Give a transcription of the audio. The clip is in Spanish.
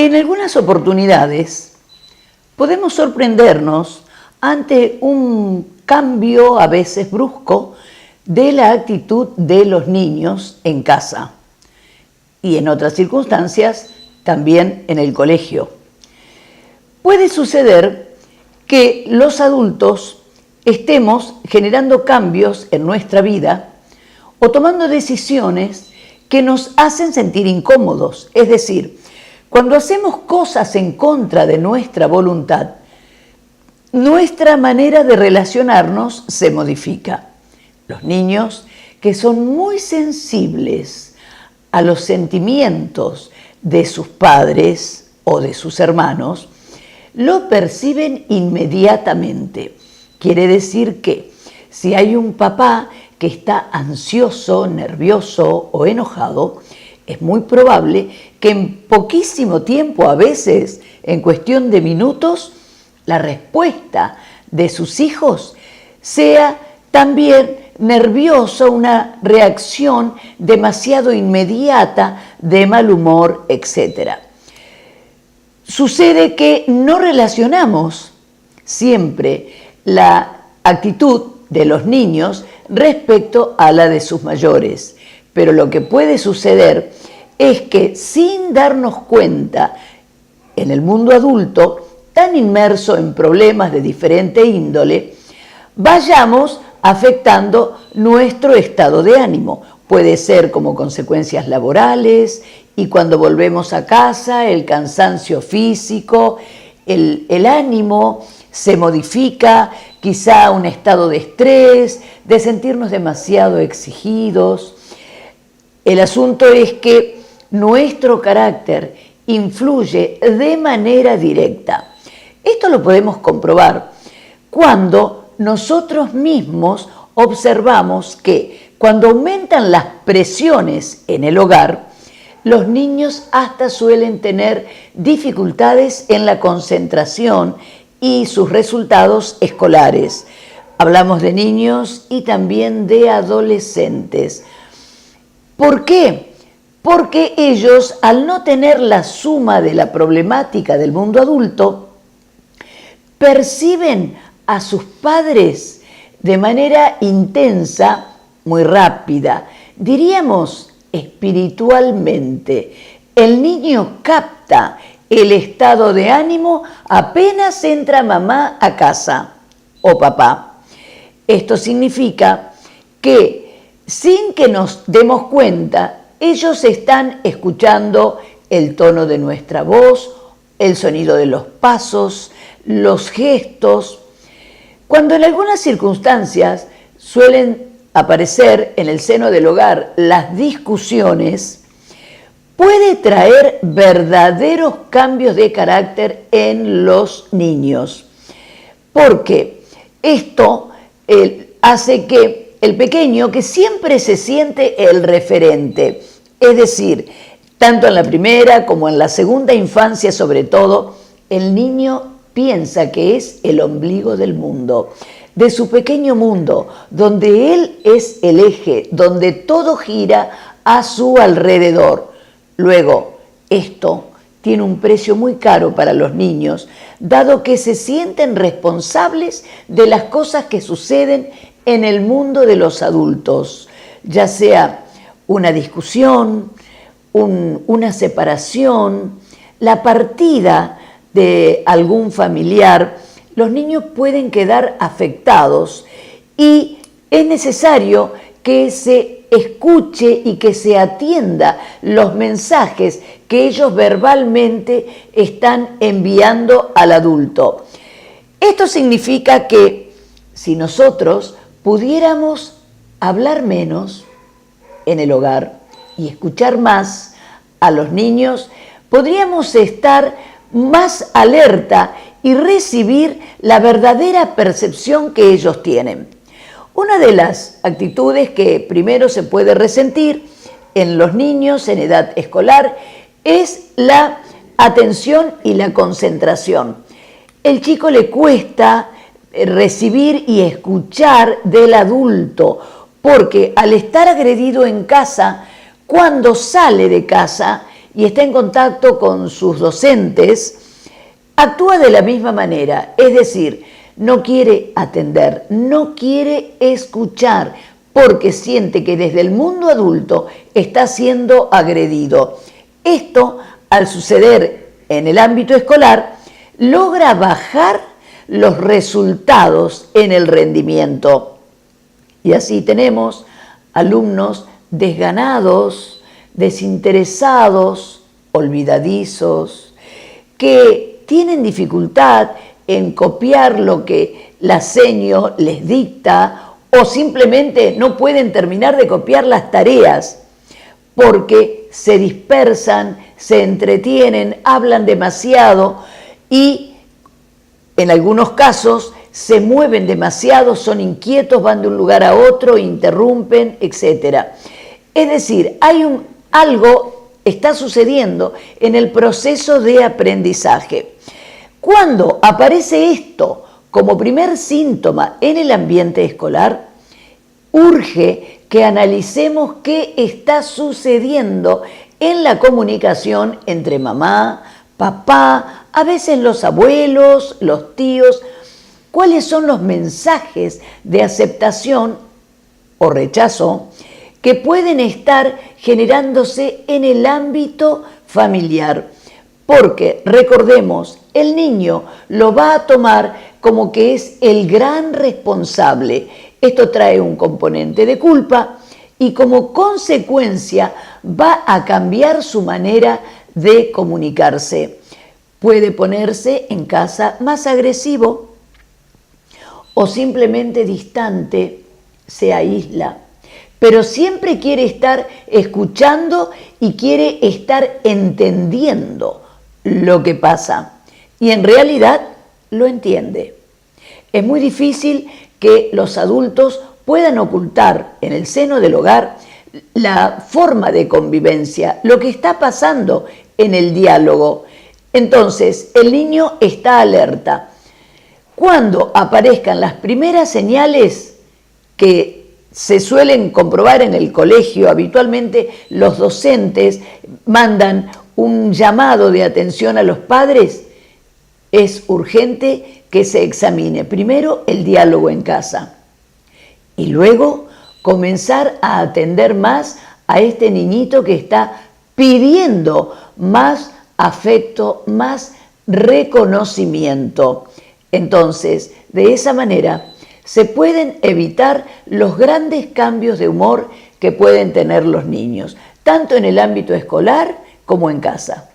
En algunas oportunidades podemos sorprendernos ante un cambio a veces brusco de la actitud de los niños en casa y en otras circunstancias también en el colegio. Puede suceder que los adultos estemos generando cambios en nuestra vida o tomando decisiones que nos hacen sentir incómodos, es decir, cuando hacemos cosas en contra de nuestra voluntad, nuestra manera de relacionarnos se modifica. Los niños, que son muy sensibles a los sentimientos de sus padres o de sus hermanos, lo perciben inmediatamente. Quiere decir que si hay un papá que está ansioso, nervioso o enojado, es muy probable que en poquísimo tiempo, a veces en cuestión de minutos, la respuesta de sus hijos sea también nerviosa, una reacción demasiado inmediata de mal humor, etc. Sucede que no relacionamos siempre la actitud de los niños respecto a la de sus mayores, pero lo que puede suceder es que sin darnos cuenta, en el mundo adulto, tan inmerso en problemas de diferente índole, vayamos afectando nuestro estado de ánimo. Puede ser como consecuencias laborales y cuando volvemos a casa, el cansancio físico, el ánimo se modifica, quizá un estado de estrés, de sentirnos demasiado exigidos. El asunto es que nuestro carácter influye de manera directa. Esto lo podemos comprobar cuando nosotros mismos observamos que cuando aumentan las presiones en el hogar, los niños hasta suelen tener dificultades en la concentración y sus resultados escolares. Hablamos de niños y también de adolescentes. ¿Por qué? Porque ellos, al no tener la suma de la problemática del mundo adulto, perciben a sus padres de manera intensa, muy rápida, diríamos espiritualmente. El niño capta el estado de ánimo apenas entra mamá a casa o papá. Esto significa que sin que nos demos cuenta, ellos están escuchando el tono de nuestra voz, el sonido de los pasos, los gestos. Cuando en algunas circunstancias suelen aparecer en el seno del hogar las discusiones, puede traer verdaderos cambios de carácter en los niños, porque esto hace que el pequeño, que siempre se siente el referente, es decir, tanto en la primera como en la segunda infancia sobre todo, el niño piensa que es el ombligo del mundo, de su pequeño mundo, donde él es el eje, donde todo gira a su alrededor. Luego, esto tiene un precio muy caro para los niños, dado que se sienten responsables de las cosas que suceden en el mundo de los adultos, ya sea una discusión, una separación, la partida de algún familiar. Los niños pueden quedar afectados y es necesario que se escuche y que se atienda los mensajes que ellos verbalmente están enviando al adulto. Esto significa que si nosotros pudiéramos hablar menos en el hogar y escuchar más a los niños, podríamos estar más alerta y recibir la verdadera percepción que ellos tienen. Una de las actitudes que primero se puede resentir en los niños en edad escolar es la atención y la concentración. El chico le cuesta recibir y escuchar del adulto, porque al estar agredido en casa, cuando sale de casa y está en contacto con sus docentes, actúa de la misma manera, es decir, no quiere atender, no quiere escuchar, porque siente que desde el mundo adulto está siendo agredido. Esto, al suceder en el ámbito escolar, logra bajar los resultados en el rendimiento. Y así tenemos alumnos desganados, desinteresados, olvidadizos, que tienen dificultad en copiar lo que la seño les dicta o simplemente no pueden terminar de copiar las tareas porque se dispersan, se entretienen, hablan demasiado y en algunos casos se mueven demasiado, son inquietos, van de un lugar a otro, interrumpen, etc. Es decir, algo está sucediendo en el proceso de aprendizaje. Cuando aparece esto como primer síntoma en el ambiente escolar, urge que analicemos qué está sucediendo en la comunicación entre mamá, papá, a veces los abuelos, los tíos. ¿Cuáles son los mensajes de aceptación o rechazo que pueden estar generándose en el ámbito familiar? Porque, recordemos, el niño lo va a tomar como que es el gran responsable. Esto trae un componente de culpa y como consecuencia va a cambiar su manera de comunicarse. Puede ponerse en casa más agresivo o simplemente distante, se aísla. Pero siempre quiere estar escuchando y quiere estar entendiendo lo que pasa. Y en realidad lo entiende. Es muy difícil que los adultos puedan ocultar en el seno del hogar la forma de convivencia, lo que está pasando en el diálogo. Entonces, el niño está alerta. Cuando aparezcan las primeras señales que se suelen comprobar en el colegio, habitualmente los docentes mandan un llamado de atención a los padres, es urgente que se examine primero el diálogo en casa y luego comenzar a atender más a este niñito que está pidiendo más afecto, más reconocimiento. Entonces, de esa manera se pueden evitar los grandes cambios de humor que pueden tener los niños, tanto en el ámbito escolar como en casa.